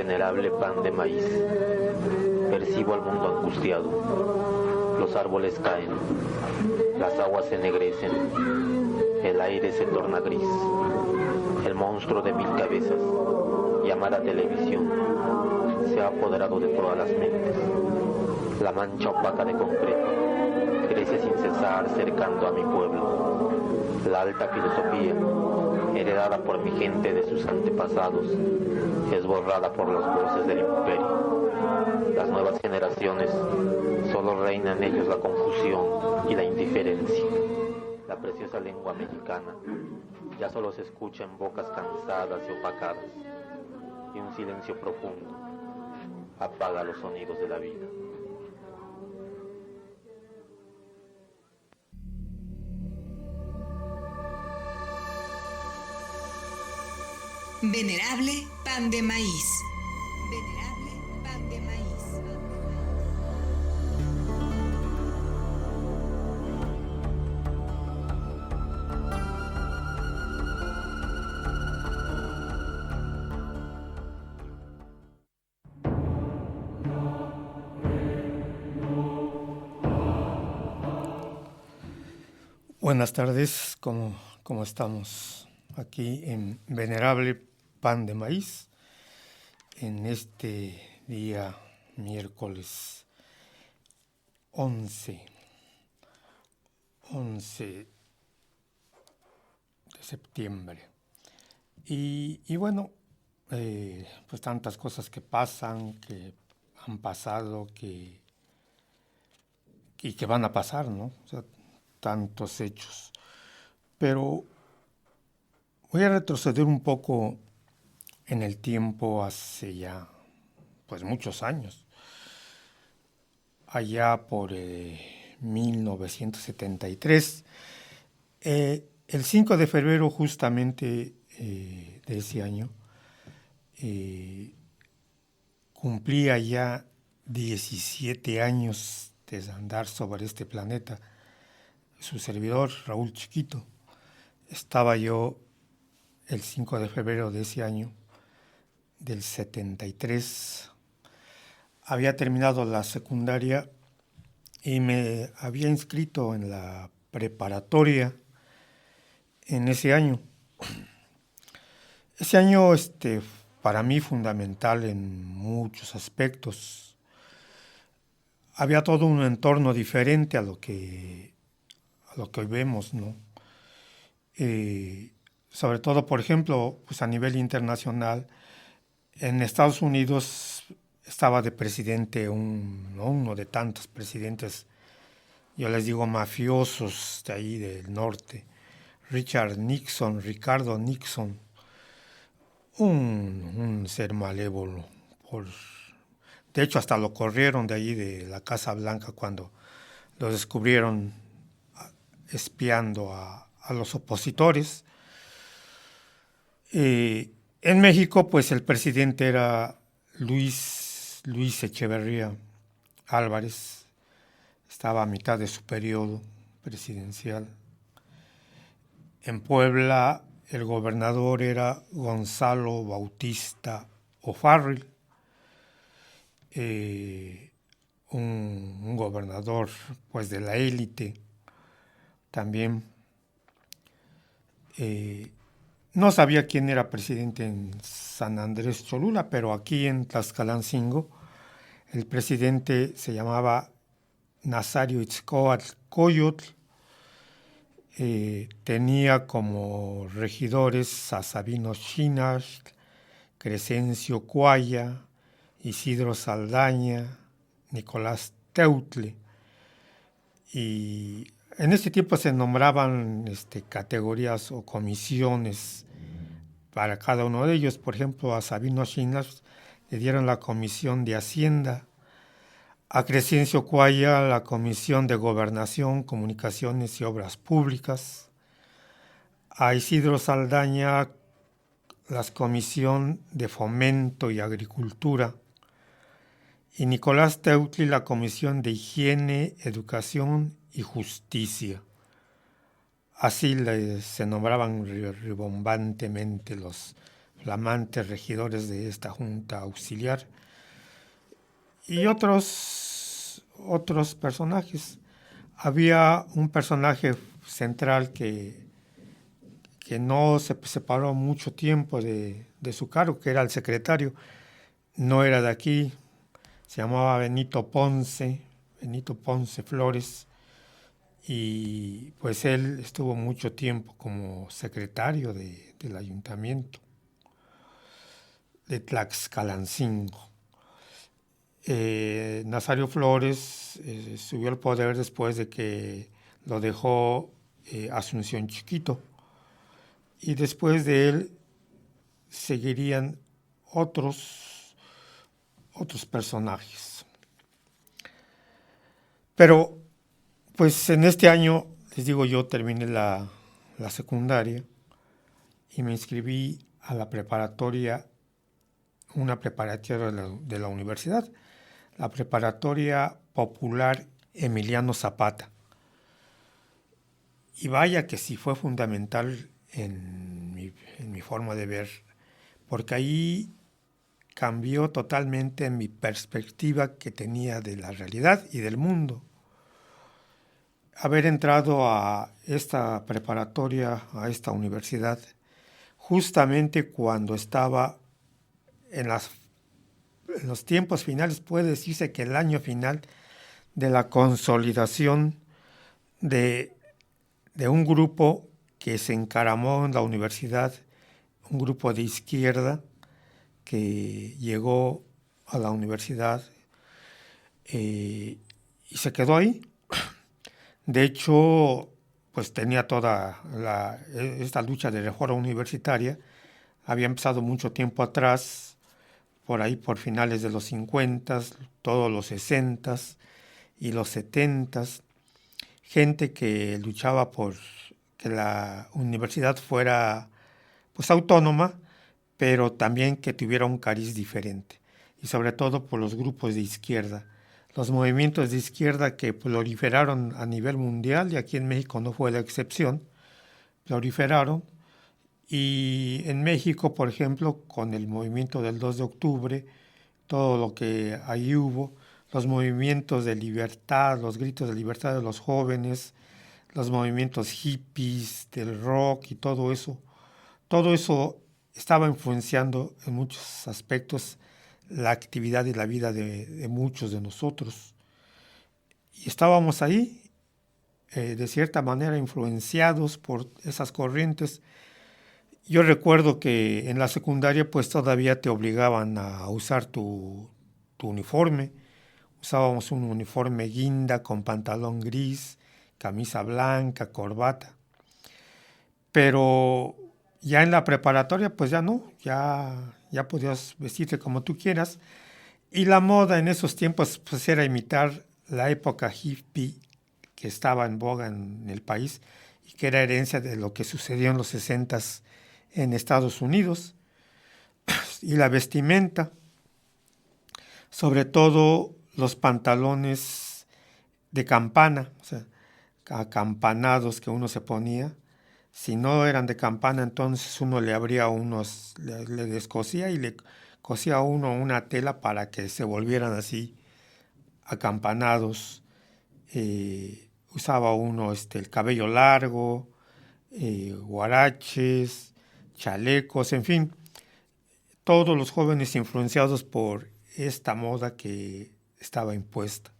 venerable pan de maíz. Percibo al mundo angustiado. Los árboles caen, las aguas se ennegrecen, el aire se torna gris. El monstruo de 1000 cabezas, llamada televisión, se ha apoderado de todas las mentes. La mancha opaca de concreto crece sin cesar cercando a mi pueblo. La alta filosofía, heredada por mi gente de sus antepasados, es borrada por las voces del imperio. Las nuevas generaciones, solo reina en ellos la confusión y la indiferencia. La preciosa lengua mexicana ya solo se escucha en bocas cansadas y opacadas, y un silencio profundo apaga los sonidos de la vida. Venerable pan de maíz. Venerable pan de maíz. Buenas tardes, ¿cómo estamos? Aquí en Venerable Pan de Maíz, en este día miércoles 11 de septiembre. Y bueno, pues tantas cosas que pasan, que han pasado, y que van a pasar, ¿no? O sea, tantos hechos. Pero voy a retroceder un poco en el tiempo hace ya, pues muchos años. Allá por 1973, el 5 de febrero justamente de ese año, cumplía ya 17 años de andar sobre este planeta. Su servidor, Raúl Chiquito. Estaba yo el 5 de febrero de ese año, del 73. Había terminado la secundaria y me había inscrito en la preparatoria en ese año. Ese año, para mí, fundamental en muchos aspectos. Había todo un entorno diferente a lo que hoy vemos, ¿no? Sobre todo, por ejemplo, pues a nivel internacional, en Estados Unidos estaba de presidente uno de tantos presidentes, yo les digo mafiosos de ahí del norte, Ricardo Nixon, un ser malévolo. De hecho, hasta lo corrieron de ahí de la Casa Blanca cuando lo descubrieron espiando a los opositores. En México, pues el presidente era Luis Echeverría Álvarez. Estaba a mitad de su periodo presidencial. En Puebla, el gobernador era Gonzalo Bautista O'Farrill, un gobernador pues de la élite también. No sabía quién era presidente en San Andrés Cholula, pero aquí en Tlaxcalancingo el presidente se llamaba Nazario Itzcoatl Coyotl. Tenía como regidores a Sabino Shinash, Crescencio Cuaya, Isidro Saldaña, Nicolás Teutle. Y en ese tiempo se nombraban categorías o comisiones para cada uno de ellos. Por ejemplo, a Sabino Shinash le dieron la Comisión de Hacienda, a Crescencio Cuaya la Comisión de Gobernación, Comunicaciones y Obras Públicas, a Isidro Saldaña la Comisión de Fomento y Agricultura, y Nicolás Teutli la Comisión de Higiene, Educación y Justicia. Así se nombraban ribombantemente los flamantes regidores de esta junta auxiliar y otros personajes. Había un personaje central que no se separó mucho tiempo de su cargo, que era el secretario. No era de aquí, se llamaba Benito Ponce Flores, y pues él estuvo mucho tiempo como secretario del ayuntamiento de Tlaxcalancingo. Nazario Flores subió al poder después de que lo dejó Asunción Chiquito, y después de él seguirían otros personajes. Pero pues en este año, les digo, yo terminé la secundaria y me inscribí a la preparatoria, una preparatoria de la universidad, la Preparatoria Popular Emiliano Zapata. Y vaya que sí fue fundamental en mi forma de ver, porque ahí cambió totalmente mi perspectiva que tenía de la realidad y del mundo. Haber entrado a esta preparatoria, a esta universidad, justamente cuando estaba en los tiempos finales, puede decirse que el año final de la consolidación de un grupo que se encaramó en la universidad, un grupo de izquierda que llegó a la universidad y se quedó ahí. De hecho, pues tenía toda esta lucha de reforma universitaria. Había empezado mucho tiempo atrás, por ahí por finales de los 50, todos los 60 y los 70, gente que luchaba por que la universidad fuera pues autónoma, pero también que tuviera un cariz diferente, y sobre todo por los grupos de izquierda, los movimientos de izquierda que proliferaron a nivel mundial, y aquí en México no fue la excepción, proliferaron. Y en México, por ejemplo, con el movimiento del 2 de octubre, todo lo que ahí hubo, los movimientos de libertad, los gritos de libertad de los jóvenes, los movimientos hippies, del rock y todo eso estaba influenciando en muchos aspectos la actividad y la vida de muchos de nosotros. Y estábamos ahí, de cierta manera, influenciados por esas corrientes. Yo recuerdo que en la secundaria pues todavía te obligaban a usar tu uniforme. Usábamos un uniforme guinda con pantalón gris, camisa blanca, corbata. Pero ya en la preparatoria pues ya no, ya podías vestirte como tú quieras. Y la moda en esos tiempos pues era imitar la época hippie que estaba en boga en el país y que era herencia de lo que sucedió en los 60s en Estados Unidos. Y la vestimenta, sobre todo los pantalones de campana, o sea, acampanados que uno se ponía. Si no eran de campana, entonces uno le abría le descosía y le cosía a uno una tela para que se volvieran así acampanados. Usaba uno el cabello largo, huaraches, chalecos, en fin, todos los jóvenes influenciados por esta moda que estaba impuesta.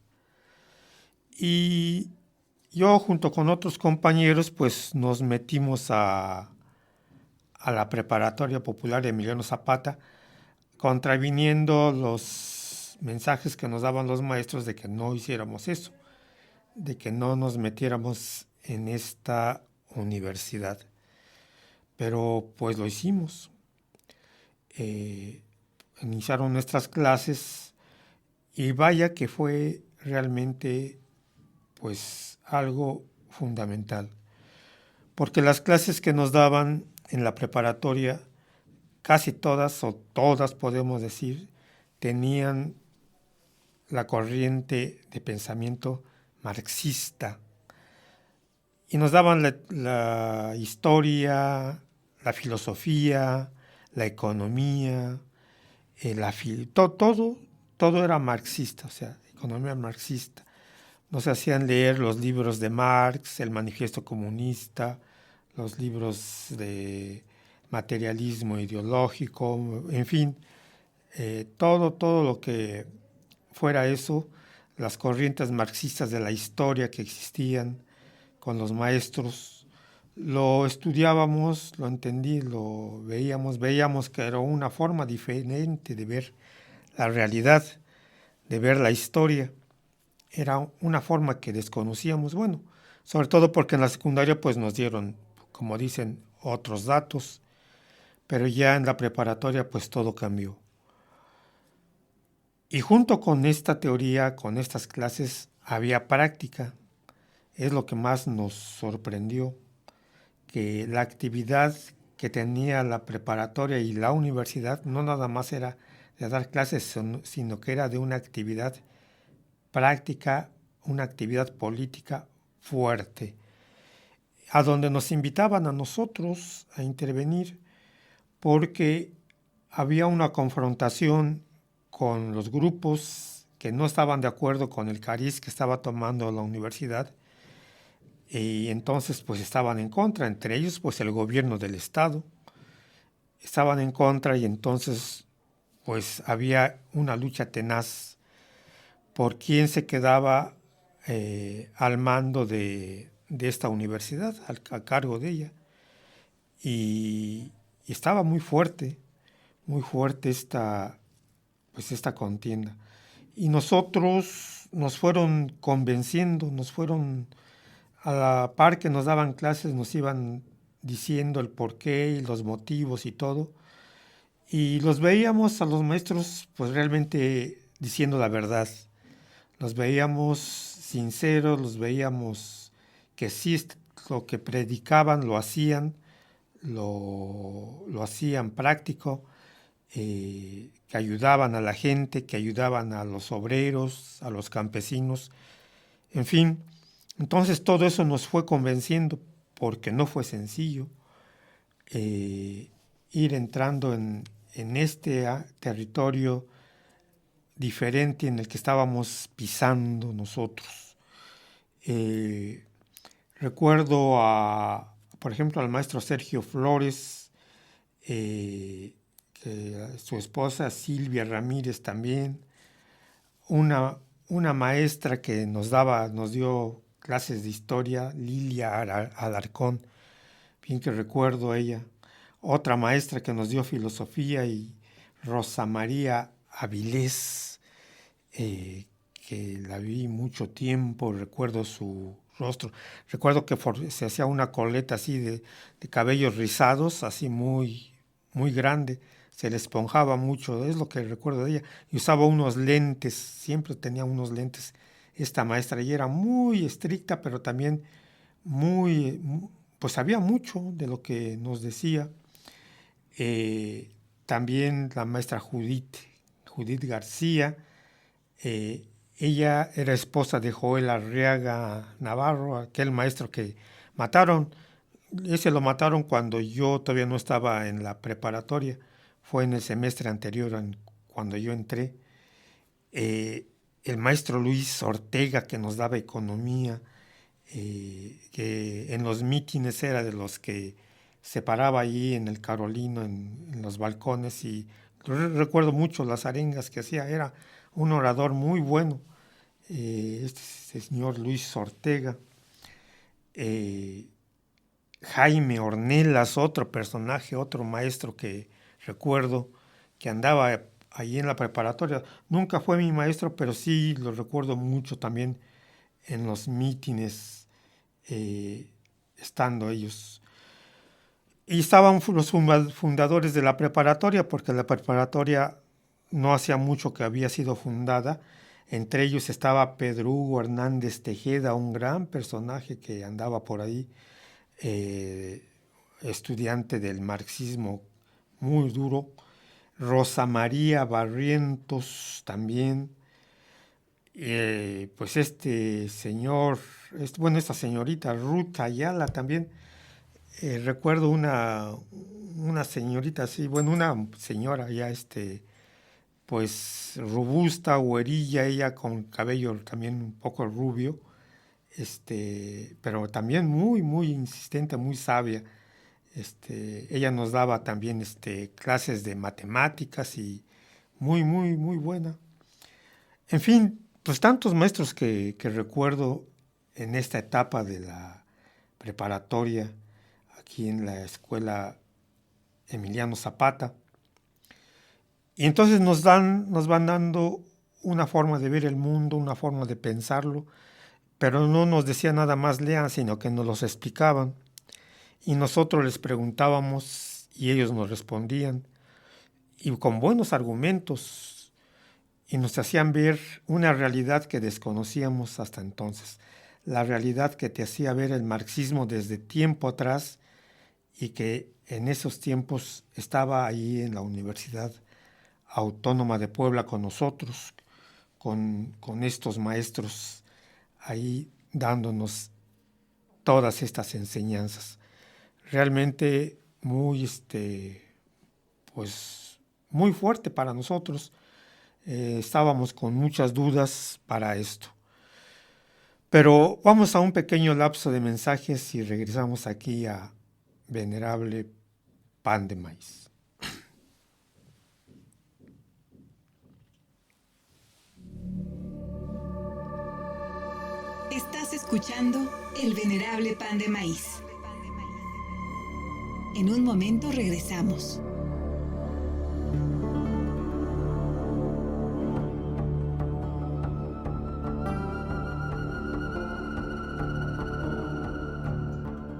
Y yo junto con otros compañeros pues nos metimos a la Preparatoria Popular Emiliano Zapata, contraviniendo los mensajes que nos daban los maestros de que no hiciéramos eso, de que no nos metiéramos en esta universidad. Pero pues lo hicimos. Iniciaron nuestras clases y vaya que fue realmente pues algo fundamental, porque las clases que nos daban en la preparatoria, casi todas o todas podemos decir, tenían la corriente de pensamiento marxista y nos daban la historia, la filosofía, la economía, todo era marxista, o sea, economía marxista. Nos hacían leer los libros de Marx, el Manifiesto Comunista, los libros de materialismo ideológico, en fin, todo lo que fuera eso, las corrientes marxistas de la historia que existían con los maestros, lo estudiábamos, lo entendí, lo veíamos que era una forma diferente de ver la realidad, de ver la historia. Era una forma que desconocíamos, bueno, sobre todo porque en la secundaria pues nos dieron, como dicen, otros datos, pero ya en la preparatoria pues todo cambió. Y junto con esta teoría, con estas clases, había práctica. Es lo que más nos sorprendió, que la actividad que tenía la preparatoria y la universidad no nada más era de dar clases, sino que era de una actividad práctica, una actividad política fuerte, a donde nos invitaban a nosotros a intervenir porque había una confrontación con los grupos que no estaban de acuerdo con el cariz que estaba tomando la universidad y entonces pues estaban en contra, entre ellos pues el gobierno del estado, estaban en contra y entonces pues había una lucha tenaz por quién se quedaba al mando de esta universidad, a cargo de ella. Y estaba muy fuerte esta contienda. Y nosotros nos fueron convenciendo, a la par que nos daban clases, nos iban diciendo el porqué y los motivos y todo. Y los veíamos a los maestros pues realmente diciendo la verdad. Los veíamos sinceros, los veíamos que sí lo que predicaban lo hacían práctico, que ayudaban a la gente, que ayudaban a los obreros, a los campesinos, en fin. Entonces todo eso nos fue convenciendo porque no fue sencillo ir entrando en este territorio diferente en el que estábamos pisando nosotros. Recuerdo por ejemplo, al maestro Sergio Flores, su esposa Silvia Ramírez también, una maestra que nos dio clases de historia, Lilia Alarcón, bien que recuerdo ella, otra maestra que nos dio filosofía y Rosa María Avilés, que la vi mucho tiempo, recuerdo su rostro, recuerdo que se hacía una coleta así de cabellos rizados, así muy, muy grande, se le esponjaba mucho, es lo que recuerdo de ella, y usaba unos lentes, siempre tenía unos lentes esta maestra, y era muy estricta, pero también pues sabía mucho de lo que nos decía. También la maestra Judith García, ella era esposa de Joel Arriaga Navarro, aquel maestro que mataron. Ese lo mataron cuando yo todavía no estaba en la preparatoria, fue en el semestre anterior cuando yo entré. El maestro Luis Ortega, que nos daba economía, que en los mítines era de los que se paraba allí en el Carolino, en los balcones, y recuerdo mucho las arengas que hacía, era un orador muy bueno, este señor Luis Ortega. Jaime Ornelas, otro personaje, otro maestro que recuerdo que andaba allí en la preparatoria. Nunca fue mi maestro, pero sí lo recuerdo mucho también en los mítines, estando ellos. Y estaban los fundadores de la preparatoria, porque la preparatoria no hacía mucho que había sido fundada. Entre ellos estaba Pedro Hugo Hernández Tejeda, un gran personaje que andaba por ahí, estudiante del marxismo muy duro. Rosa María Barrientos también. Pues esta señorita Ruth Ayala también. recuerdo una señorita así, bueno, una señora ya pues robusta, güerilla, ella con cabello también un poco rubio, pero también muy, muy insistente, muy sabia. Ella nos daba también clases de matemáticas y muy, muy, muy buena. En fin, pues tantos maestros que recuerdo en esta etapa de la preparatoria, aquí en la escuela Emiliano Zapata. Y entonces nos van dando una forma de ver el mundo, una forma de pensarlo, pero no nos decían nada más lean, sino que nos los explicaban. Y nosotros les preguntábamos y ellos nos respondían, y con buenos argumentos, y nos hacían ver una realidad que desconocíamos hasta entonces, la realidad que te hacía ver el marxismo desde tiempo atrás y que en esos tiempos estaba ahí en la Universidad Autónoma de Puebla con nosotros, con estos maestros ahí dándonos todas estas enseñanzas. Realmente muy, pues, muy fuerte para nosotros. Estábamos con muchas dudas para esto. Pero vamos a un pequeño lapso de mensajes y regresamos aquí a Venerable Pan de Maíz. Estás escuchando El Venerable Pan de Maíz. En un momento regresamos.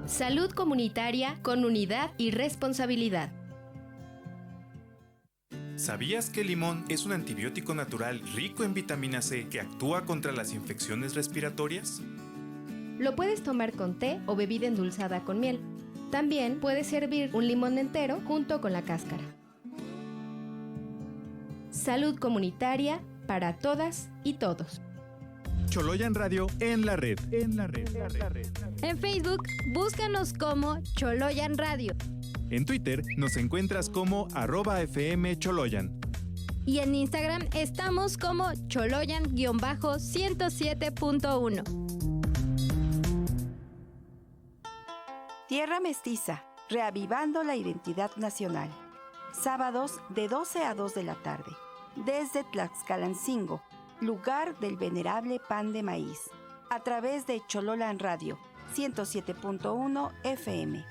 Salud comunitaria con unidad y responsabilidad. ¿Sabías que el limón es un antibiótico natural rico en vitamina C que actúa contra las infecciones respiratorias? Lo puedes tomar con té o bebida endulzada con miel. También puedes servir un limón entero junto con la cáscara. Salud comunitaria para todas y todos. Choloyan Radio en la red. En Facebook, búscanos como Choloyan Radio. En Twitter nos encuentras como @FMCholoyan. Y en Instagram estamos como Choloyan-107.1. Tierra Mestiza, reavivando la identidad nacional. Sábados de 12 a 2 de la tarde. Desde Tlaxcalancingo, lugar del venerable Pan de Maíz. A través de Choloyan Radio, 107.1 FM.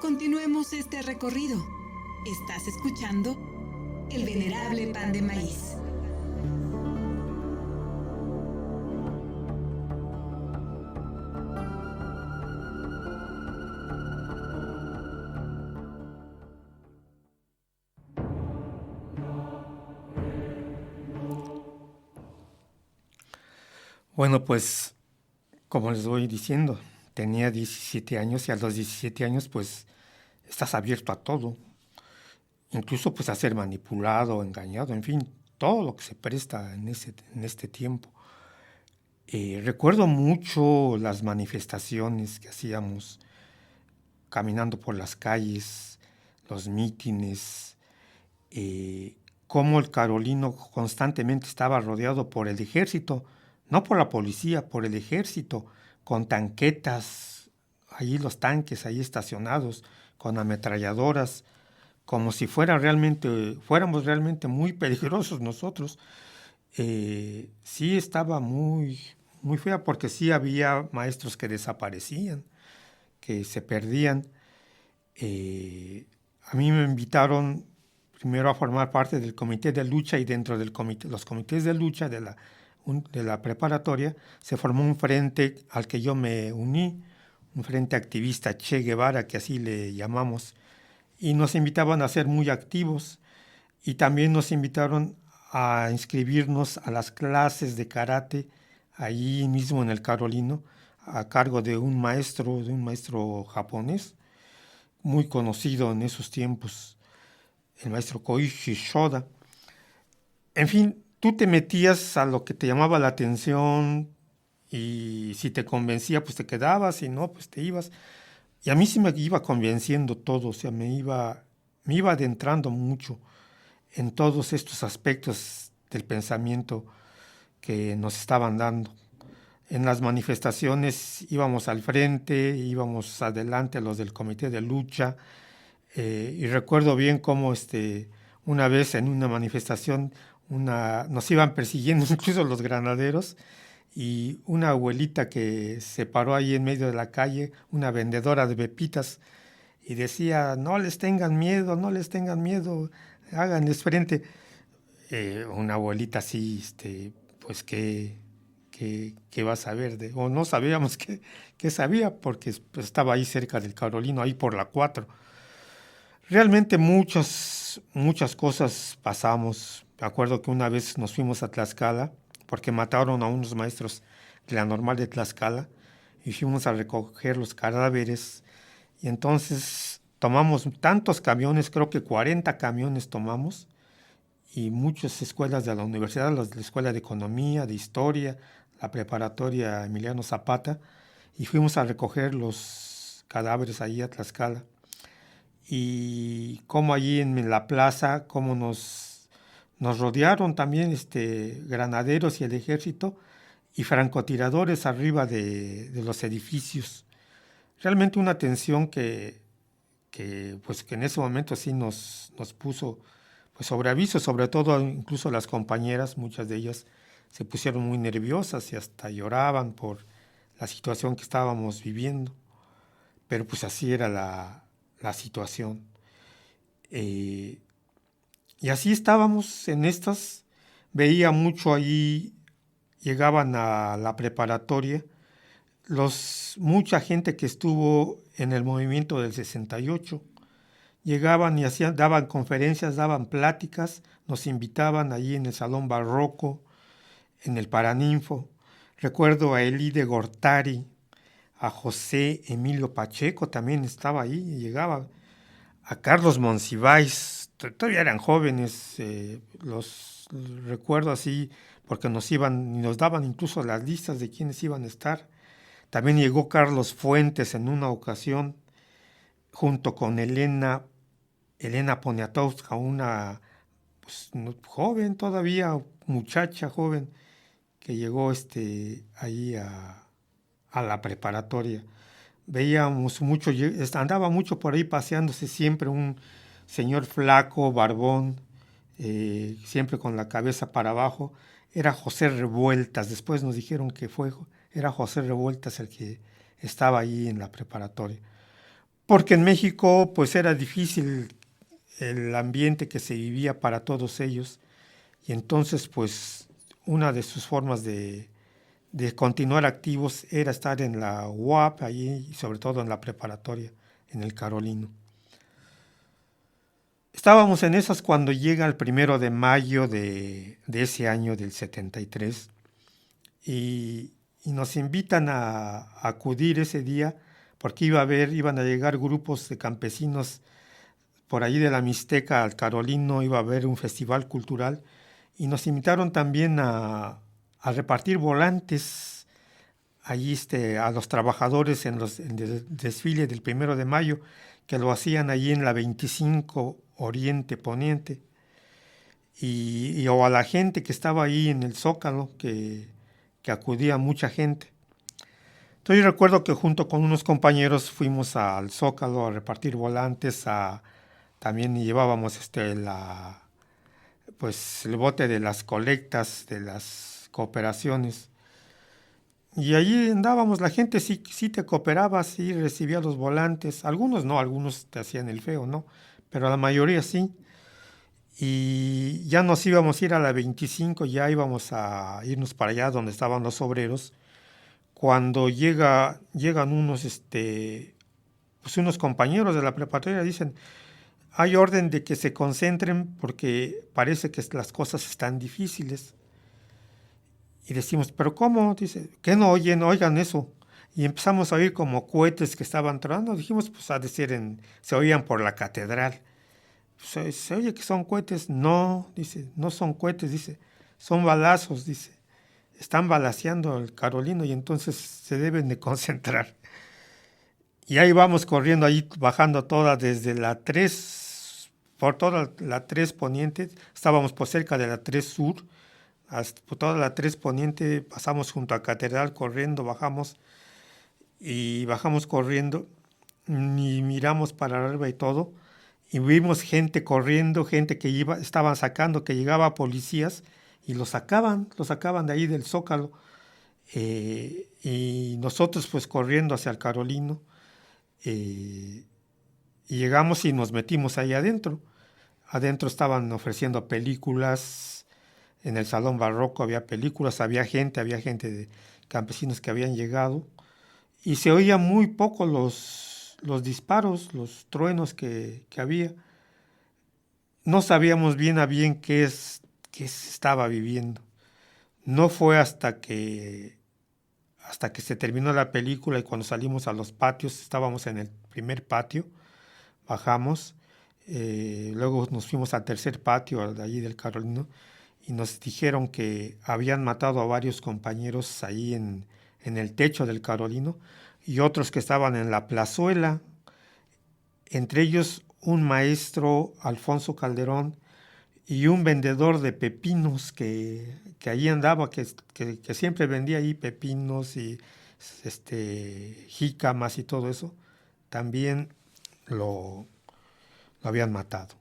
Continuemos este recorrido. Estás escuchando El Venerable Pan de Maíz. Bueno, pues, como les voy diciendo, tenía 17 años y a los 17 años, pues, estás abierto a todo. Incluso, pues, a ser manipulado, engañado, en fin, todo lo que se presta en este tiempo. Recuerdo mucho las manifestaciones que hacíamos caminando por las calles, los mítines, cómo el Carolino constantemente estaba rodeado por el ejército, no por la policía, por el ejército, con tanquetas, allí los tanques ahí estacionados, con ametralladoras, como si fuéramos realmente muy peligrosos nosotros. Sí estaba muy, muy fea porque sí había maestros que desaparecían, que se perdían. A mí me invitaron primero a formar parte del comité de lucha y dentro de los comités de lucha de la preparatoria se formó un frente al que yo me uní, un frente activista Che Guevara, que así le llamamos, y nos invitaban a ser muy activos y también nos invitaron a inscribirnos a las clases de karate allí mismo en el Carolino a cargo de un maestro japonés muy conocido en esos tiempos, el maestro Koichi Shoda. En fin, tú te metías a lo que te llamaba la atención y si te convencía, pues te quedabas, y no, pues te ibas. Y a mí sí me iba convenciendo todo, o sea, me iba adentrando mucho en todos estos aspectos del pensamiento que nos estaban dando. En las manifestaciones íbamos al frente, íbamos adelante los del comité de lucha, y recuerdo bien cómo una vez en una manifestación nos iban persiguiendo incluso los granaderos, y una abuelita que se paró ahí en medio de la calle, una vendedora de pepitas, y decía, no les tengan miedo, háganles frente. Una abuelita así, pues ¿qué va a saber? O no sabíamos qué sabía, porque pues, estaba ahí cerca del Carolino, ahí por la 4. Realmente muchas cosas pasamos. Me acuerdo que una vez nos fuimos a Tlaxcala, porque mataron a unos maestros de la Normal de Tlaxcala, y fuimos a recoger los cadáveres, y entonces tomamos tantos camiones, creo que 40 camiones tomamos, y muchas escuelas de la universidad, la Escuela de Economía, de Historia, la Preparatoria Emiliano Zapata, y fuimos a recoger los cadáveres ahí a Tlaxcala. Y como allí en la plaza, como nos rodearon también granaderos y el ejército y francotiradores arriba de los edificios. Realmente una tensión que en ese momento sí nos puso pues sobre aviso, sobre todo incluso las compañeras, muchas de ellas se pusieron muy nerviosas y hasta lloraban por la situación que estábamos viviendo, pero pues así era la situación. Y así estábamos en estas, veía mucho ahí, llegaban a la preparatoria, mucha gente que estuvo en el movimiento del 68, llegaban y daban conferencias, daban pláticas, nos invitaban allí en el Salón Barroco, en el Paraninfo. Recuerdo a Elí de Gortari, a José Emilio Pacheco también estaba ahí, y llegaba a Carlos Monsiváis, todavía eran jóvenes, los recuerdo así, porque nos daban incluso las listas de quienes iban a estar. También llegó Carlos Fuentes en una ocasión, junto con Elena Poniatowska, una pues, joven todavía, muchacha joven, que llegó ahí a la preparatoria. Veíamos mucho, andaba mucho por ahí paseándose siempre un señor flaco, barbón, siempre con la cabeza para abajo. Era José Revueltas, después nos dijeron que era José Revueltas el que estaba ahí en la preparatoria. Porque en México pues era difícil el ambiente que se vivía para todos ellos, y entonces pues una de sus formas de continuar activos era estar en la UAP allí, y sobre todo en la preparatoria, en el Carolino. Estábamos en esas cuando llega el 1 de mayo de ese año del 73, y nos invitan a acudir ese día, porque iban a llegar grupos de campesinos por allí de la Mixteca al Carolino, iba a haber un festival cultural, y nos invitaron también a repartir volantes allí a los trabajadores en el desfile del 1 de mayo, que lo hacían allí en la 25 Oriente Poniente, o a la gente que estaba ahí en el Zócalo, que acudía mucha gente. Entonces yo recuerdo que junto con unos compañeros fuimos al Zócalo a repartir volantes, también llevábamos el bote de las colectas de las cooperaciones, y allí andábamos. La gente sí te cooperaba, sí recibía los volantes, algunos no, algunos te hacían el feo, ¿no? Pero la mayoría sí. Y ya nos íbamos a ir a la 25, ya íbamos a irnos para allá donde estaban los obreros, cuando llegan unos unos compañeros de la preparatoria, dicen: hay orden de que se concentren porque parece que las cosas están difíciles. Y decimos: ¿pero cómo? Dice: ¿qué no oigan eso? Y empezamos a oír como cohetes que estaban tronando. Dijimos: pues ha de ser se oían por la catedral. se oye que son cohetes. No, dice, no son cohetes, dice, son balazos, dice. Están balaceando al Carolino y entonces se deben de concentrar. Y ahí vamos corriendo, ahí bajando toda desde la 3, por toda la 3 poniente, estábamos por cerca de la 3 sur, hasta por toda la 3 poniente, pasamos junto a Catedral corriendo, bajamos corriendo, y miramos para arriba y todo, y vimos gente corriendo, gente que estaban sacando, que llegaba policías, y lo sacaban de ahí del Zócalo, y nosotros pues corriendo hacia el Carolino, y llegamos y nos metimos ahí adentro. Adentro estaban ofreciendo películas, en el Salón Barroco había películas, había gente de campesinos que habían llegado, y se oían muy poco los disparos, los truenos que había. No sabíamos bien a bien qué se estaba viviendo. No fue hasta que se terminó la película y cuando salimos a los patios, estábamos en el primer patio, bajamos, luego nos fuimos al tercer patio de allí del Carolino y nos dijeron que habían matado a varios compañeros ahí en el techo del Carolino y otros que estaban en la plazuela, entre ellos un maestro, Alfonso Calderón, y un vendedor de pepinos que allí andaba, que siempre vendía ahí pepinos y jícamas y todo eso, también lo habían matado.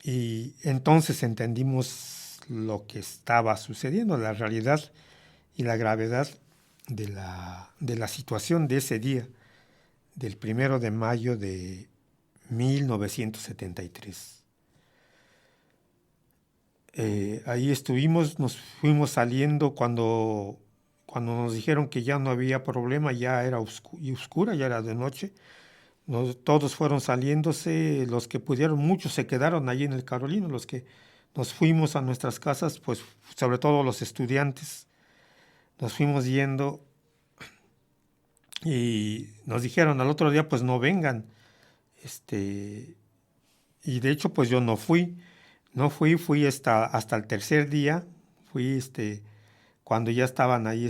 Y entonces entendimos lo que estaba sucediendo, la realidad y la gravedad de la situación de ese día, del 1 de mayo de 1973. Ahí estuvimos, nos fuimos saliendo cuando nos dijeron que ya no había problema, ya era oscura, ya era de noche. Todos fueron saliéndose, los que pudieron, muchos se quedaron allí en el Carolino, los que nos fuimos a nuestras casas, pues sobre todo los estudiantes, nos fuimos yendo y nos dijeron al otro día pues no vengan, y de hecho pues yo no fui hasta el tercer día, cuando ya estaban ahí,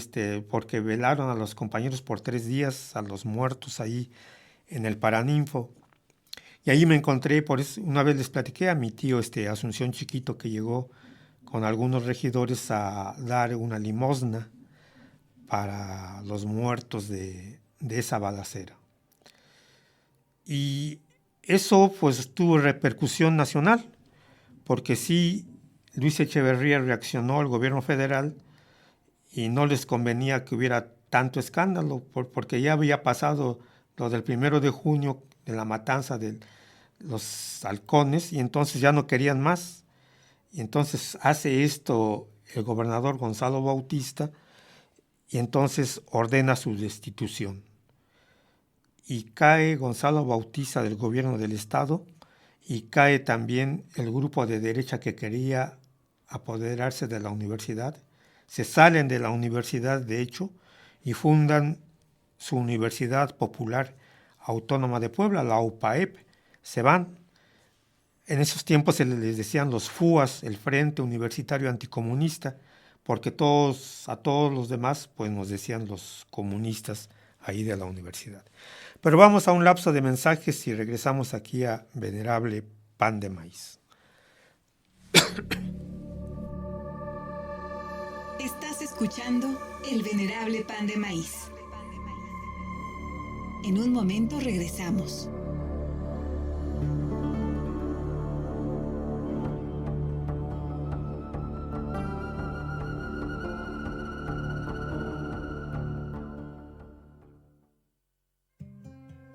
porque velaron a los compañeros por 3 días, a los muertos ahí en el Paraninfo. Y ahí me encontré, por eso una vez les platiqué a mi tío Asunción Chiquito, que llegó con algunos regidores a dar una limosna para los muertos de esa balacera. Y eso pues tuvo repercusión nacional, porque sí, Luis Echeverría reaccionó al gobierno federal y no les convenía que hubiera tanto escándalo, porque ya había pasado lo del 1 de junio, de la matanza de los halcones, y entonces ya no querían más. Y entonces hace esto el gobernador Gonzalo Bautista, y entonces ordena su destitución. Y cae Gonzalo Bautista del gobierno del estado, y cae también el grupo de derecha que quería apoderarse de la universidad. Se salen de la universidad, de hecho, y fundan su Universidad Popular Autónoma de Puebla, la UPAEP. Se van. En esos tiempos se les decían los FUAS, el Frente Universitario Anticomunista, porque a todos los demás pues nos decían los comunistas ahí de la universidad. Pero vamos a un lapso de mensajes y regresamos aquí a Venerable Pan de Maíz. Estás escuchando El Venerable Pan de Maíz. En un momento regresamos.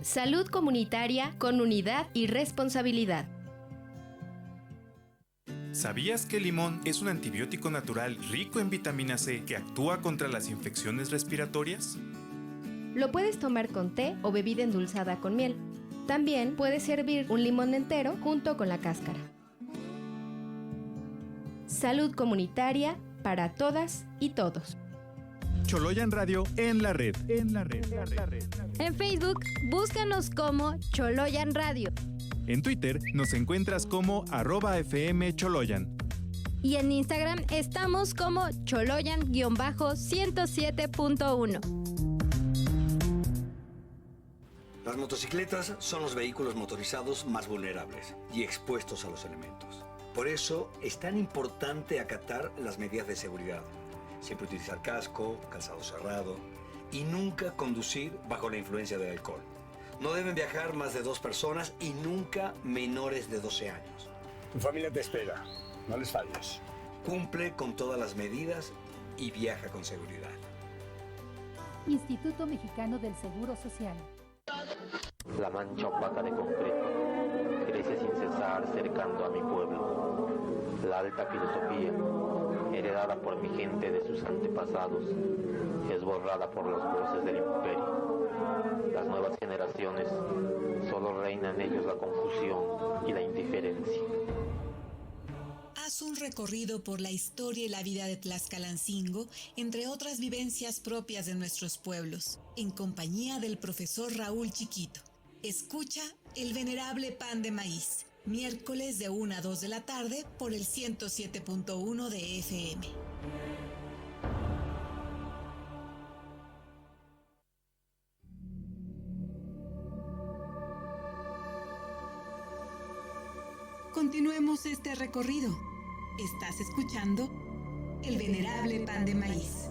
Salud comunitaria con unidad y responsabilidad. ¿Sabías que el limón es un antibiótico natural rico en vitamina C que actúa contra las infecciones respiratorias? Lo puedes tomar con té o bebida endulzada con miel. También puedes servir un limón entero junto con la cáscara. Salud comunitaria para todas y todos. Choloyan Radio en la red. En Facebook, búscanos como Choloyan Radio. En Twitter nos encuentras como @FMCholoyan. Y en Instagram estamos como Choloyan-107.1. Las motocicletas son los vehículos motorizados más vulnerables y expuestos a los elementos. Por eso es tan importante acatar las medidas de seguridad. Siempre utilizar casco, calzado cerrado y nunca conducir bajo la influencia del alcohol. No deben viajar más de 2 personas y nunca menores de 12 años. Tu familia te espera, no les falles. Cumple con todas las medidas y viaja con seguridad. Instituto Mexicano del Seguro Social. La mancha opaca de concreto crece sin cesar cercando a mi pueblo. La alta filosofía, heredada por mi gente de sus antepasados, es borrada por las voces del imperio. Las nuevas generaciones solo reina en ellos la confusión y la indiferencia. Haz un recorrido por la historia y la vida de Tlaxcalancingo, entre otras vivencias propias de nuestros pueblos, en compañía del profesor Raúl Chiquito. Escucha El Venerable Pan de Maíz, miércoles de 1 a 2 de la tarde por el 107.1 de FM. Continuemos este recorrido. Estás escuchando El Venerable Pan de Maíz.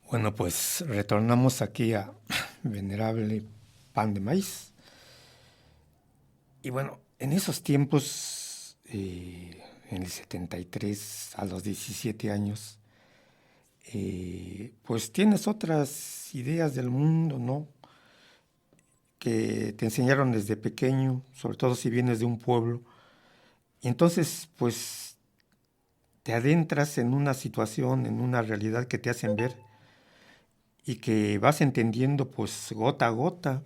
Bueno, pues retornamos aquí a Venerable Pan de Maíz. Y bueno, en esos tiempos, en el 73, a los 17 años, pues tienes otras ideas del mundo, ¿no? Que te enseñaron desde pequeño, sobre todo si vienes de un pueblo. Y entonces, pues, te adentras en una situación, en una realidad que te hacen ver y que vas entendiendo, pues, gota a gota.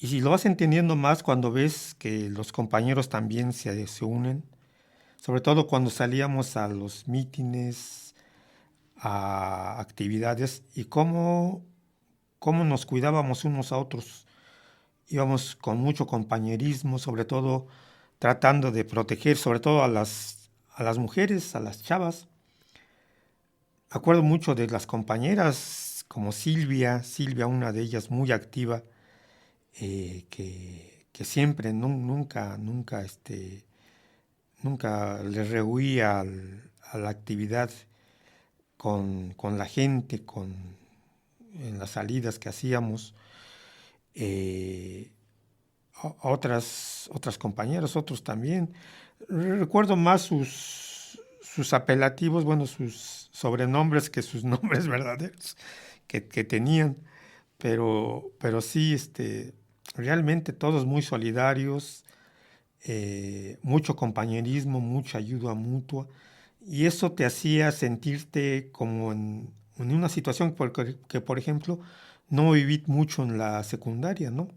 Y si lo vas entendiendo más cuando ves que los compañeros también se unen, sobre todo cuando salíamos a los mítines, a actividades, y cómo nos cuidábamos unos a otros. Íbamos con mucho compañerismo, sobre todo tratando de proteger, sobre todo a las mujeres, a las chavas. Me acuerdo mucho de las compañeras como Silvia, una de ellas muy activa, que siempre, nunca le rehuía a la actividad con la gente, en las salidas que hacíamos. Otras compañeras, otros también. Recuerdo más sus apelativos, bueno, sus sobrenombres que sus nombres verdaderos que tenían, pero sí, realmente todos muy solidarios, mucho compañerismo, mucha ayuda mutua, y eso te hacía sentirte como en una situación que, por ejemplo, no viví mucho en la secundaria, ¿no?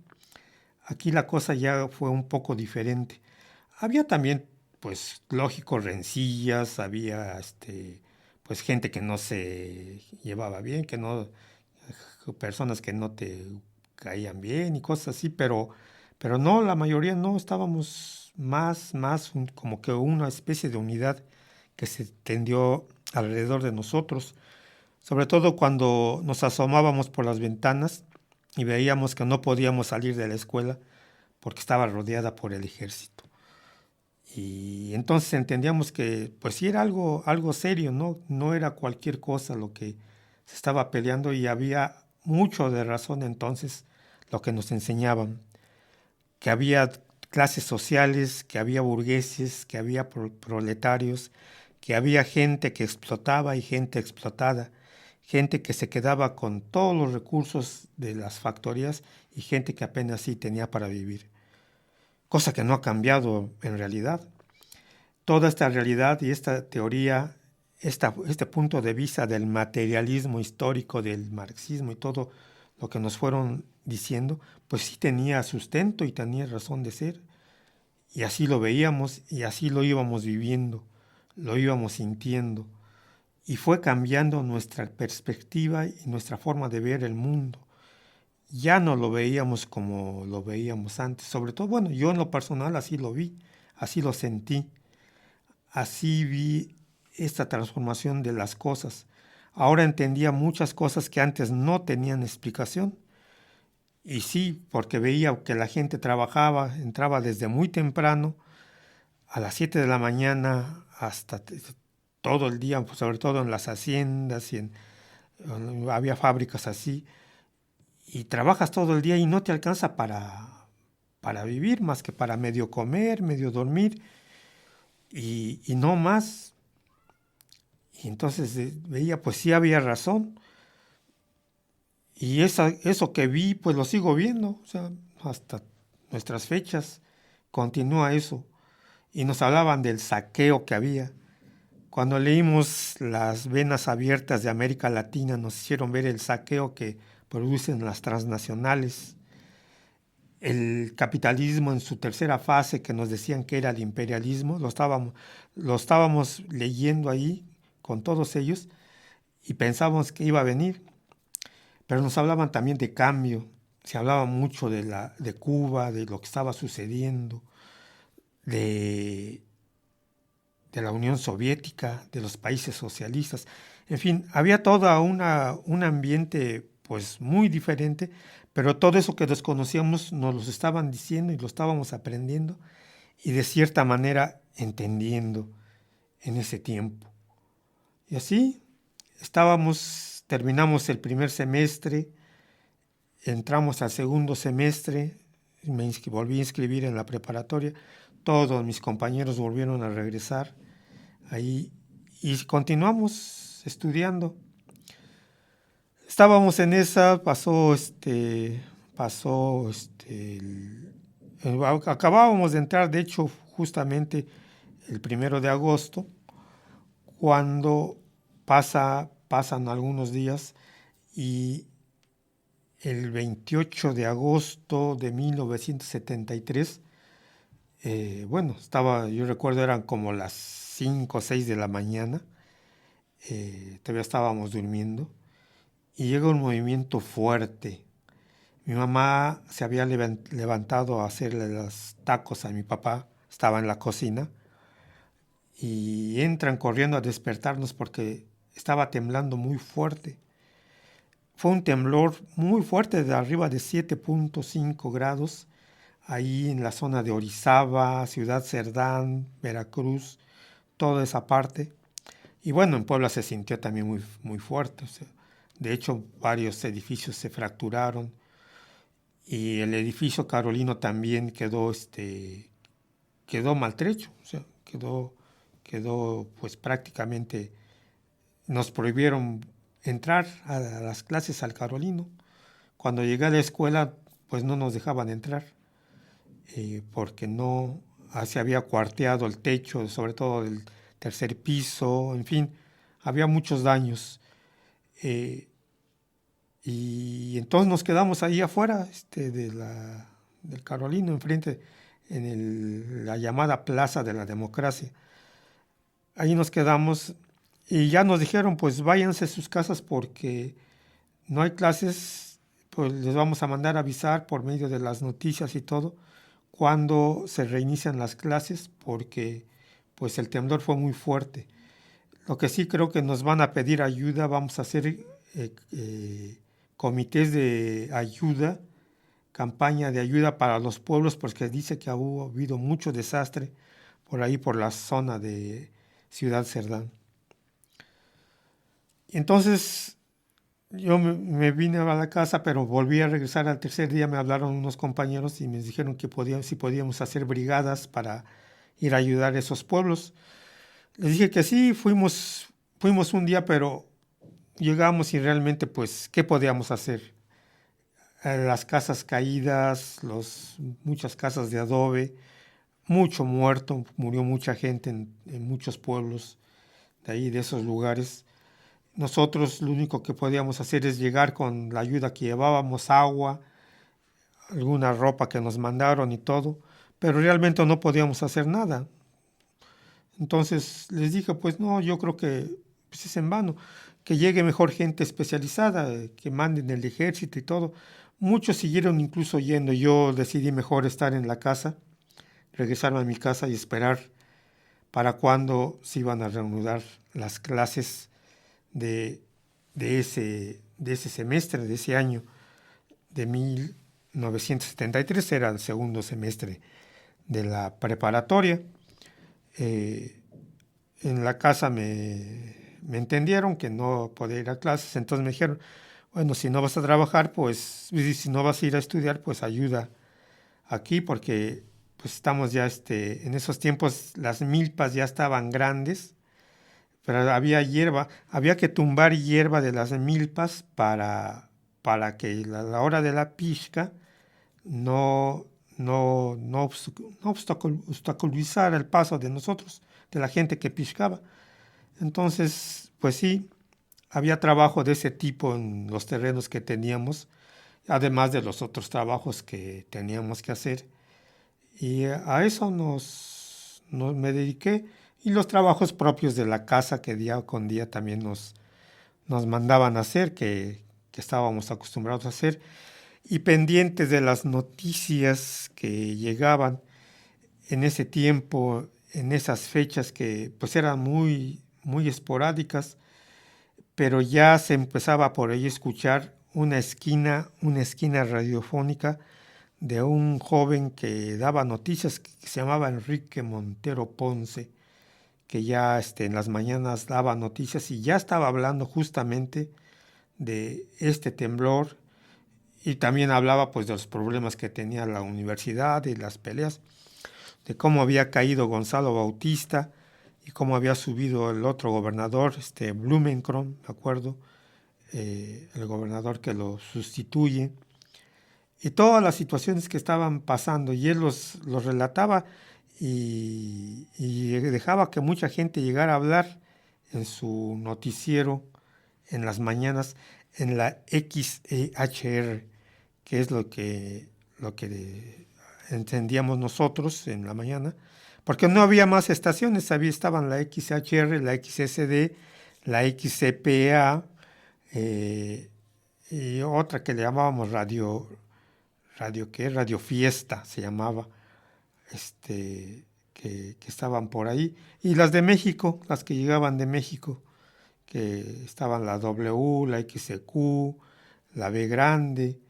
Aquí la cosa ya fue un poco diferente. Había también, pues, lógico, rencillas, había, pues, gente que no se llevaba bien, personas que no te caían bien y cosas así, pero no, la mayoría no, estábamos más como que una especie de unidad que se tendió alrededor de nosotros, sobre todo cuando nos asomábamos por las ventanas y veíamos que no podíamos salir de la escuela porque estaba rodeada por el ejército. Y entonces entendíamos que pues sí era algo serio, no era cualquier cosa lo que se estaba peleando, y había mucho de razón entonces lo que nos enseñaban, que había clases sociales, que había burgueses, que había proletarios, que había gente que explotaba y gente explotada, gente que se quedaba con todos los recursos de las factorías y gente que apenas sí tenía para vivir. Cosa que no ha cambiado en realidad. Toda esta realidad y esta teoría, este punto de vista del materialismo histórico, del marxismo y todo lo que nos fueron diciendo, pues sí tenía sustento y tenía razón de ser. Y así lo veíamos y así lo íbamos viviendo, lo íbamos sintiendo. Y fue cambiando nuestra perspectiva y nuestra forma de ver el mundo. Ya no lo veíamos como lo veíamos antes. Sobre todo, bueno, yo en lo personal así lo vi, así lo sentí. Así vi esta transformación de las cosas. Ahora entendía muchas cosas que antes no tenían explicación. Y sí, porque veía que la gente trabajaba, entraba desde muy temprano, a las 7 de la mañana, hasta todo el día, pues sobre todo en las haciendas, había fábricas así, y trabajas todo el día y no te alcanza para vivir, más que para medio comer, medio dormir, y no más. Y entonces veía, pues sí había razón. Y eso que vi, pues lo sigo viendo, o sea, hasta nuestras fechas continúa eso. Y nos hablaban del saqueo que había. Cuando leímos Las venas abiertas de América Latina, nos hicieron ver el saqueo que producen las transnacionales. El capitalismo en su tercera fase, que nos decían que era el imperialismo, lo estábamos leyendo ahí con todos ellos y pensábamos que iba a venir. Pero nos hablaban también de cambio, se hablaba mucho de Cuba, de lo que estaba sucediendo, de la Unión Soviética, de los países socialistas. En fin, había todo un ambiente pues muy diferente, pero todo eso que desconocíamos nos lo estaban diciendo y lo estábamos aprendiendo y de cierta manera entendiendo en ese tiempo. Y así terminamos el primer semestre, entramos al segundo semestre, me volví a inscribir en la preparatoria, todos mis compañeros volvieron a regresar ahí y continuamos estudiando. Estábamos en esa, acabábamos de entrar, de hecho, justamente el 1 de agosto, cuando pasan algunos días y el 28 de agosto de 1973, yo recuerdo eran como las 5 o 6 de la mañana, todavía estábamos durmiendo, y llega un movimiento fuerte. Mi mamá se había levantado a hacerle los tacos a mi papá, estaba en la cocina, y entran corriendo a despertarnos porque estaba temblando muy fuerte. Fue un temblor muy fuerte de arriba de 7.5 grados, ahí en la zona de Orizaba, Ciudad Cerdán, Veracruz, toda esa parte. Y bueno, en Puebla se sintió también muy, muy fuerte. O sea, de hecho, varios edificios se fracturaron y el edificio Carolino también quedó maltrecho. O sea, quedó pues prácticamente, nos prohibieron entrar a las clases al Carolino. Cuando llegué a la escuela, pues no nos dejaban entrar, porque se había cuarteado el techo, sobre todo del tercer piso, en fin, había muchos daños. Y entonces nos quedamos ahí afuera del Carolino, enfrente, en la llamada Plaza de la Democracia. Ahí nos quedamos y ya nos dijeron, pues váyanse a sus casas porque no hay clases, pues les vamos a mandar a avisar por medio de las noticias y todo cuando se reinician las clases porque pues el temblor fue muy fuerte. Lo que sí creo que nos van a pedir ayuda, vamos a hacer comités de ayuda, campaña de ayuda para los pueblos porque dice que ha habido mucho desastre por ahí, por la zona de Ciudad Cerdán. Entonces yo me vine a la casa, pero volví a regresar al tercer día. Me hablaron unos compañeros y me dijeron que si podíamos hacer brigadas para ir a ayudar a esos pueblos. Les dije que sí, fuimos un día, pero llegamos y realmente, pues, ¿qué podíamos hacer? Las casas caídas, muchas casas de adobe, mucho muerto, murió mucha gente en muchos pueblos de ahí, de esos lugares. Nosotros lo único que podíamos hacer es llegar con la ayuda que llevábamos, agua, alguna ropa que nos mandaron y todo, pero realmente no podíamos hacer nada. Entonces les dije, pues no, yo creo que pues es en vano, que llegue mejor gente especializada, que manden el ejército y todo. Muchos siguieron incluso yendo. Yo decidí mejor estar en la casa, regresarme a mi casa y esperar para cuando se iban a reanudar las clases de ese semestre, de ese año de 1973, era el segundo semestre de la preparatoria. En la casa me entendieron que no podía ir a clases, entonces me dijeron, bueno, si no vas a trabajar, pues, si no vas a ir a estudiar, pues ayuda aquí, porque pues estamos ya, en esos tiempos las milpas ya estaban grandes, pero había hierba, había que tumbar hierba de las milpas para que a la hora de la pizca no obstaculizara el paso de nosotros, de la gente que piscaba. Entonces, pues sí, había trabajo de ese tipo en los terrenos que teníamos, además de los otros trabajos que teníamos que hacer. Y a eso me dediqué. Y los trabajos propios de la casa que día con día también nos mandaban a hacer, que estábamos acostumbrados a hacer. Y pendientes de las noticias que llegaban en ese tiempo, en esas fechas que pues eran muy, muy esporádicas, pero ya se empezaba por ahí a escuchar una esquina radiofónica de un joven que daba noticias, que se llamaba Enrique Montero Ponce, que ya en las mañanas daba noticias y ya estaba hablando justamente de este temblor, y también hablaba pues de los problemas que tenía la universidad y las peleas, de cómo había caído Gonzalo Bautista y cómo había subido el otro gobernador, Blumenkron, me acuerdo, el gobernador que lo sustituye, y todas las situaciones que estaban pasando, y él los relataba y dejaba que mucha gente llegara a hablar en su noticiero en las mañanas, en la XEHR, que es lo que entendíamos nosotros en la mañana, porque no había más estaciones, estaban la XHR, la XSD, la XCPA, y otra que le llamábamos Radio Fiesta se llamaba, que estaban por ahí, y las de México, las que llegaban de México, que estaban la W, la XQ, la B grande,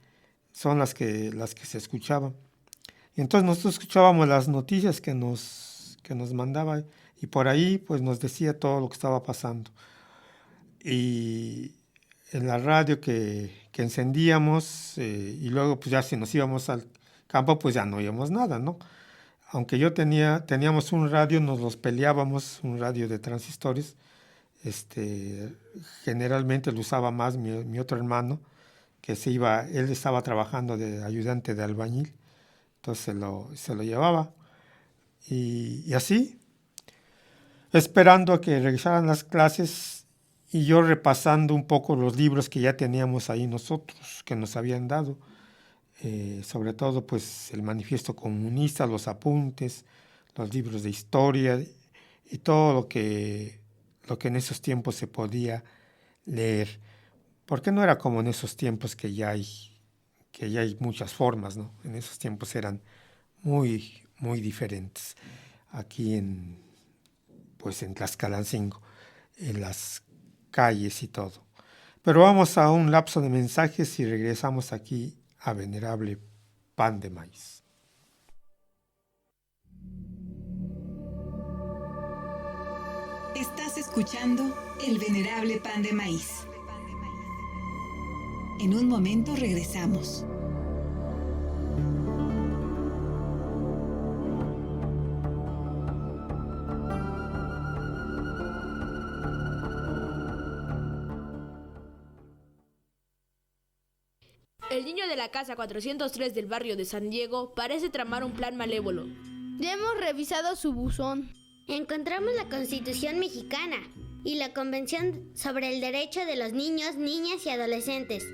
son las que se escuchaban. Y entonces nosotros escuchábamos las noticias que nos mandaba, y por ahí pues nos decía todo lo que estaba pasando. Y en la radio que encendíamos, y luego pues ya si nos íbamos al campo pues ya no oíamos nada, ¿no? Aunque teníamos un radio, nos los peleábamos, un radio de transistores. Generalmente lo usaba más mi otro hermano, que él estaba trabajando de ayudante de albañil, entonces se lo llevaba. Y así, esperando a que regresaran las clases, y yo repasando un poco los libros que ya teníamos ahí nosotros, que nos habían dado, sobre todo pues el Manifiesto Comunista, los apuntes, los libros de historia y todo lo que en esos tiempos se podía leer, porque no era como en esos tiempos que ya hay muchas formas, ¿no? En esos tiempos eran muy, muy diferentes. Aquí en Tlaxcalancingo, en las calles y todo. Pero vamos a un lapso de mensajes y regresamos aquí a Venerable Pan de Maíz. Estás escuchando El Venerable Pan de Maíz. En un momento regresamos. El niño de la casa 403 del barrio de San Diego parece tramar un plan malévolo. Ya hemos revisado su buzón. Encontramos la Constitución mexicana y la Convención sobre el Derecho de los Niños, Niñas y Adolescentes.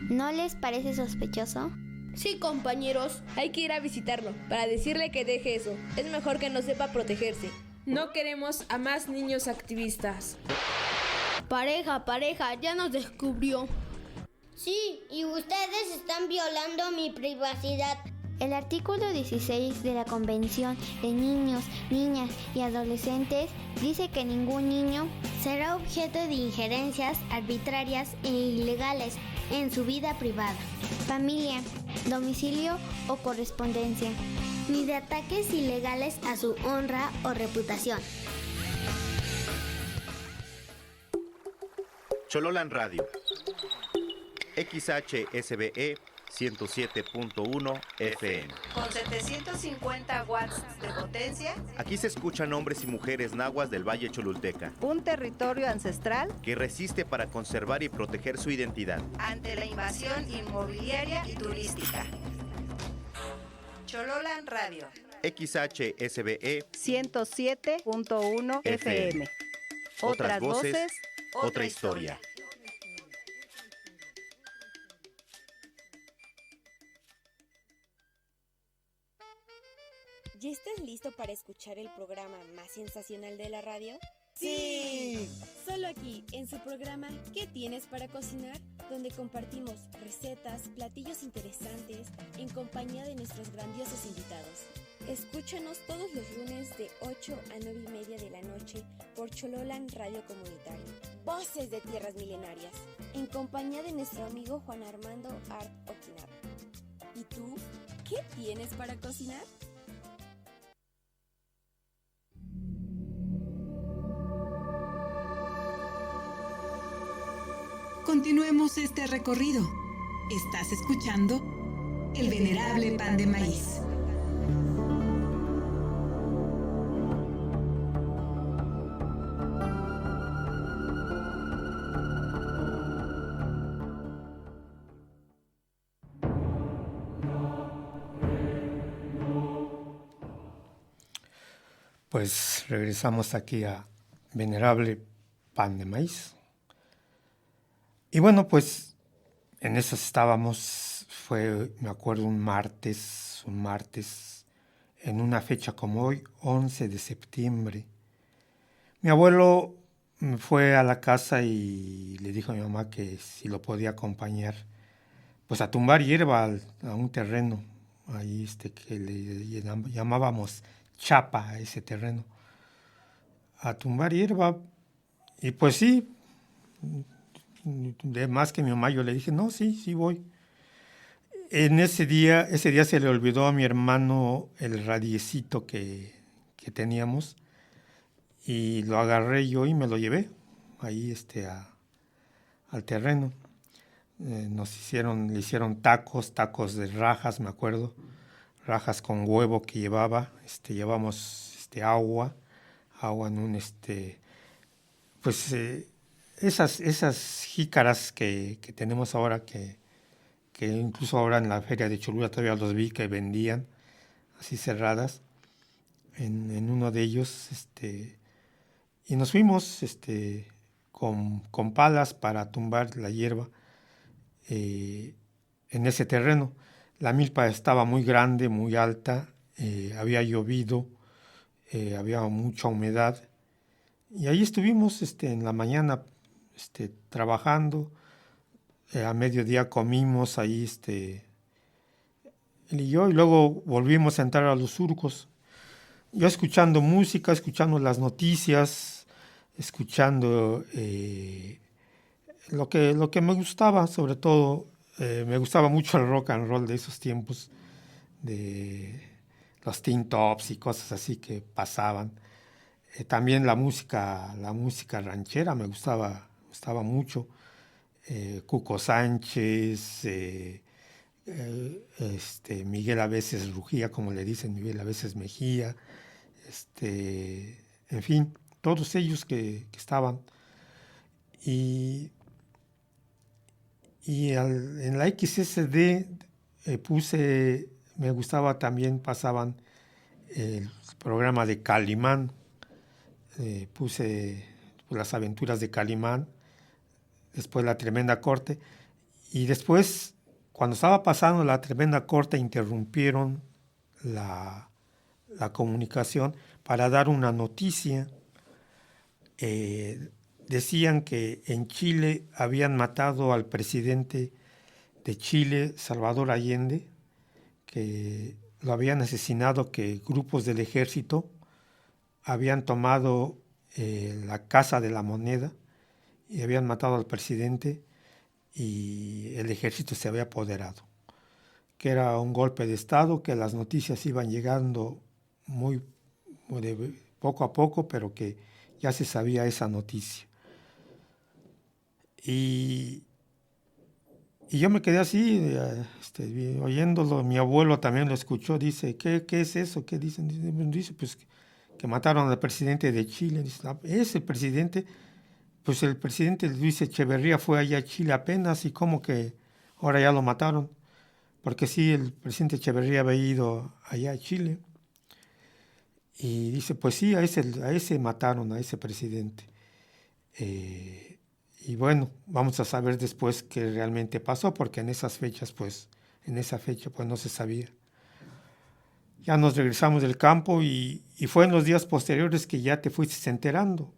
¿No les parece sospechoso? Sí, compañeros. Hay que ir a visitarlo para decirle que deje eso. Es mejor que no sepa protegerse. No queremos a más niños activistas. Pareja, ya nos descubrió. Sí, y ustedes están violando mi privacidad. El artículo 16 de la Convención de Niños, Niñas y Adolescentes dice que ningún niño será objeto de injerencias arbitrarias e ilegales en su vida privada, familia, domicilio o correspondencia, ni de ataques ilegales a su honra o reputación. Chololan Radio, XHSBE 107.1 FM. Con 750 watts de potencia. Aquí se escuchan hombres y mujeres nahuas del Valle Cholulteca. Un territorio ancestral que resiste para conservar y proteger su identidad ante la invasión inmobiliaria y turística. Chololan Radio. XHSBE 107.1 FM. Otras voces, otra historia. ¿Ya estás listo para escuchar el programa más sensacional de la radio? ¡Sí! Solo aquí, en su programa ¿Qué tienes para cocinar? Donde compartimos recetas, platillos interesantes, en compañía de nuestros grandiosos invitados. Escúchanos todos los lunes de 8 a 9:30 de la noche por Chololan Radio Comunitario. Voces de Tierras Milenarias, en compañía de nuestro amigo Juan Armando Art Okinawa. ¿Y tú? ¿Qué tienes para cocinar? Continuemos este recorrido. Estás escuchando El Venerable Pan de Maíz. Pues regresamos aquí a Venerable Pan de Maíz. Y bueno, pues en eso estábamos, me acuerdo, un martes, en una fecha como hoy, 11 de septiembre. Mi abuelo fue a la casa y le dijo a mi mamá que si lo podía acompañar, pues a tumbar hierba a un terreno, ahí que le llamábamos chapa a ese terreno, a tumbar hierba. Y pues sí, de más que mi mamá, yo le dije, no, sí voy. En ese día se le olvidó a mi hermano el radiecito que teníamos y lo agarré yo y me lo llevé ahí al terreno. Le hicieron tacos de rajas, me acuerdo, rajas con huevo que llevamos agua en un esas jícaras que tenemos ahora, que incluso ahora en la feria de Cholula todavía los vi que vendían así cerradas, en uno de ellos, y nos fuimos con palas para tumbar la hierba en ese terreno. La milpa estaba muy grande, muy alta, había llovido, había mucha humedad, y ahí estuvimos en la mañana trabajando. A mediodía comimos ahí él y yo, y luego volvimos a entrar a los surcos. Yo escuchando música, escuchando las noticias, escuchando lo que me gustaba, sobre todo me gustaba mucho el rock and roll de esos tiempos, de los Teen Tops y cosas así que pasaban. También la música ranchera me gustaba mucho. Cuco Sánchez, Miguel a veces rugía, como le dicen, Miguel a veces mejía, en fin, todos ellos que estaban. Y en la XSD me gustaba también, pasaban el programa de Calimán, puse las aventuras de Calimán, después La Tremenda Corte, y después Cuando estaba pasando la tremenda corte, interrumpieron la comunicación para dar una noticia. Decían que en Chile habían matado al presidente de Chile, Salvador Allende, que lo habían asesinado, que grupos del ejército habían tomado la Casa de la Moneda y habían matado al presidente y el ejército se había apoderado, que era un golpe de Estado, que las noticias iban llegando muy de poco a poco, pero que ya se sabía esa noticia. Y yo me quedé así, oyéndolo. Mi abuelo también lo escuchó, dice, ¿qué es eso? ¿Qué dicen? Dice, pues que mataron al presidente de Chile. Dice, ese presidente, pues el presidente Luis Echeverría fue allá a Chile apenas, y como que ahora ya lo mataron. Porque sí, el presidente Echeverría había ido allá a Chile. Y dice, pues sí, a ese mataron, a ese presidente. Y bueno, vamos a saber después qué realmente pasó, porque en esa fecha pues no se sabía. Ya nos regresamos del campo y fue en los días posteriores que ya te fuiste enterando.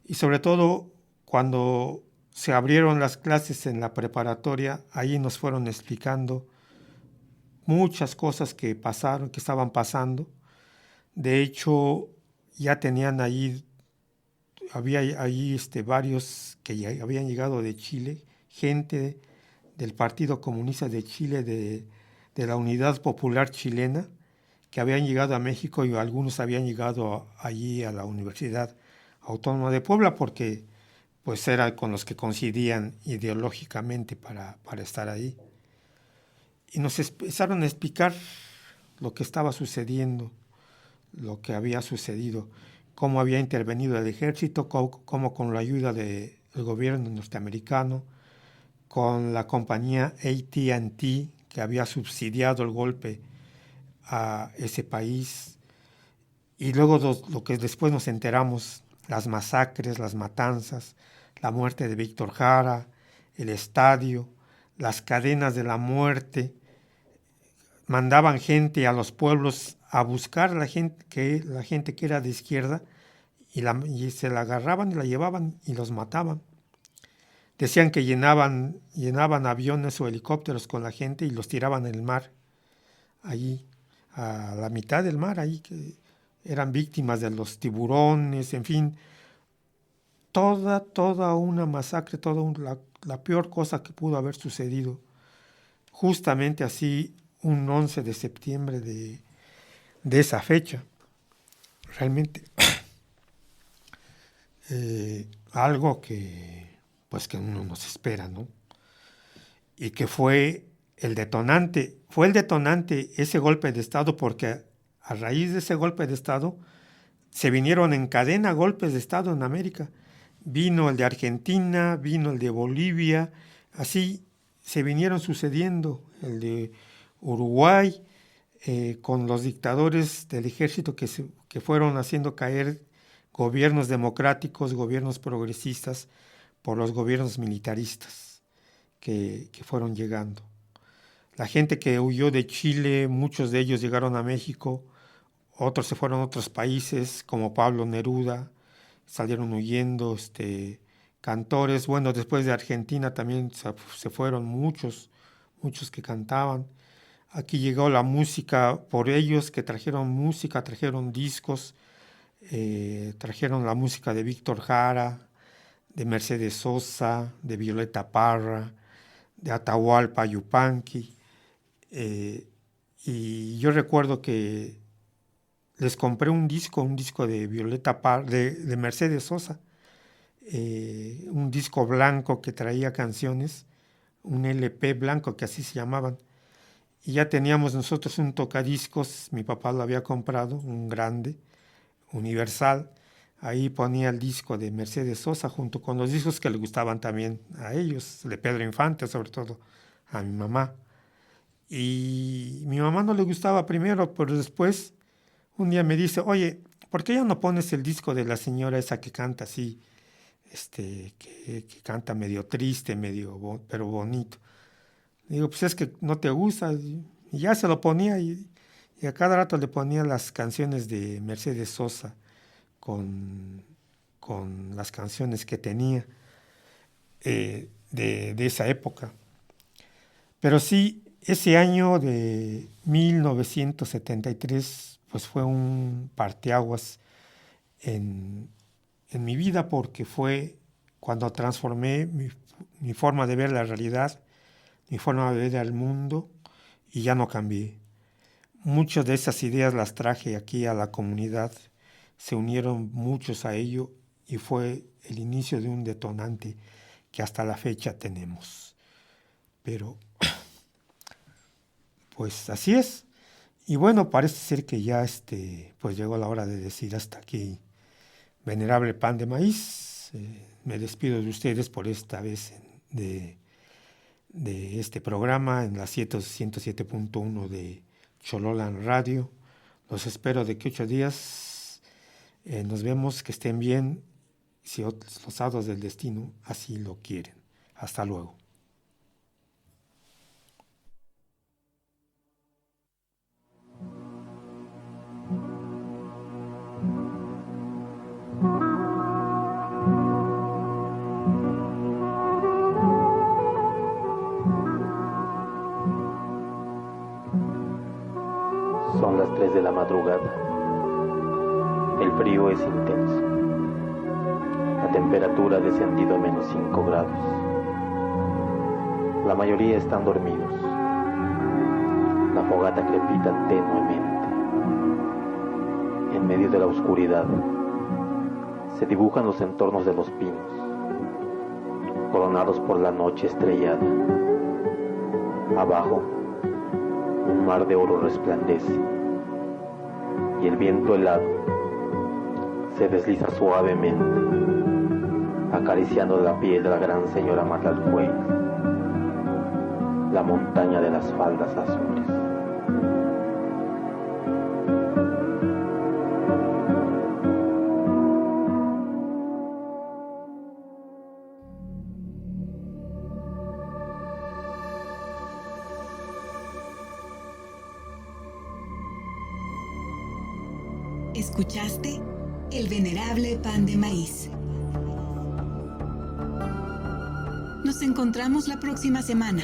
Y sobre todo cuando se abrieron las clases en la preparatoria, ahí nos fueron explicando muchas cosas que pasaron, que estaban pasando. De hecho, ya tenían ahí, había ahí varios que ya habían llegado de Chile, gente del Partido Comunista de Chile, de la Unidad Popular Chilena, que habían llegado a México, y algunos habían llegado allí a la Universidad Autónoma de Puebla, porque pues era con los que coincidían ideológicamente para estar ahí. Y nos empezaron a explicar lo que estaba sucediendo, lo que había sucedido, cómo había intervenido el ejército, cómo con la ayuda del gobierno norteamericano, con la compañía AT&T, que había subsidiado el golpe a ese país. Y luego lo que después nos enteramos, las masacres, las matanzas, la muerte de Víctor Jara, el estadio, las cadenas de la muerte. Mandaban gente a los pueblos a buscar la gente que era de izquierda, y se la agarraban y la llevaban y los mataban. Decían que llenaban aviones o helicópteros con la gente y los tiraban en el mar, allí, a la mitad del mar, ahí, que eran víctimas de los tiburones, en fin. Toda una masacre, la peor cosa que pudo haber sucedido. Justamente así, un 11 de septiembre de esa fecha. Realmente algo que uno no se espera, ¿no? Y que fue el detonante ese golpe de Estado, porque a raíz de ese golpe de Estado se vinieron en cadena golpes de Estado en América. Vino el de Argentina, vino el de Bolivia, así se vinieron sucediendo, el de Uruguay, con los dictadores del ejército que fueron haciendo caer gobiernos democráticos, gobiernos progresistas, por los gobiernos militaristas que fueron llegando. La gente que huyó de Chile, muchos de ellos llegaron a México, otros se fueron a otros países, como Pablo Neruda, salieron huyendo, cantores. Bueno, después de Argentina también se fueron muchos que cantaban. Aquí llegó la música por ellos, que trajeron música, trajeron discos, trajeron la música de Víctor Jara, de Mercedes Sosa, de Violeta Parra, de Atahualpa Yupanqui. Y yo recuerdo que les compré un disco de Violeta Parra, de Mercedes Sosa, un disco blanco que traía canciones, un LP blanco, que así se llamaban. Y ya teníamos nosotros un tocadiscos, mi papá lo había comprado, un grande, universal. Ahí ponía el disco de Mercedes Sosa junto con los discos que le gustaban también a ellos, de Pedro Infante, sobre todo a mi mamá. Y mi mamá no le gustaba primero, pero después un día me dice, oye, ¿por qué ya no pones el disco de la señora esa que canta así, que canta medio triste, pero bonito? Digo, pues es que no te gusta. Y ya se lo ponía y a cada rato le ponía las canciones de Mercedes Sosa con las canciones que tenía de esa época. Pero sí, ese año de 1973 pues fue un parteaguas en mi vida, porque fue cuando transformé mi forma de ver la realidad, mi forma de ver el mundo, y ya no cambié. Muchas de esas ideas las traje aquí a la comunidad, se unieron muchos a ello y fue el inicio de un detonante que hasta la fecha tenemos. Pero pues así es. Y bueno, parece ser que ya pues llegó la hora de decir hasta aquí, venerable pan de maíz. Me despido de ustedes por esta vez de este programa en la 107.1 de Chololan Radio. Los espero de que 8 días. Nos vemos, que estén bien, si los hados del destino así lo quieren. Hasta luego. Son las 3 de la madrugada. El frío es intenso. La temperatura ha descendido a -5 grados. La mayoría están dormidos. La fogata crepita tenuemente. En medio de la oscuridad se dibujan los entornos de los pinos, coronados por la noche estrellada. Abajo, un mar de oro resplandece, y el viento helado se desliza suavemente, acariciando la piel de la gran señora Matalfuey, la montaña de las faldas azules. Escuchaste El Venerable Pan de Maíz. Nos encontramos la próxima semana.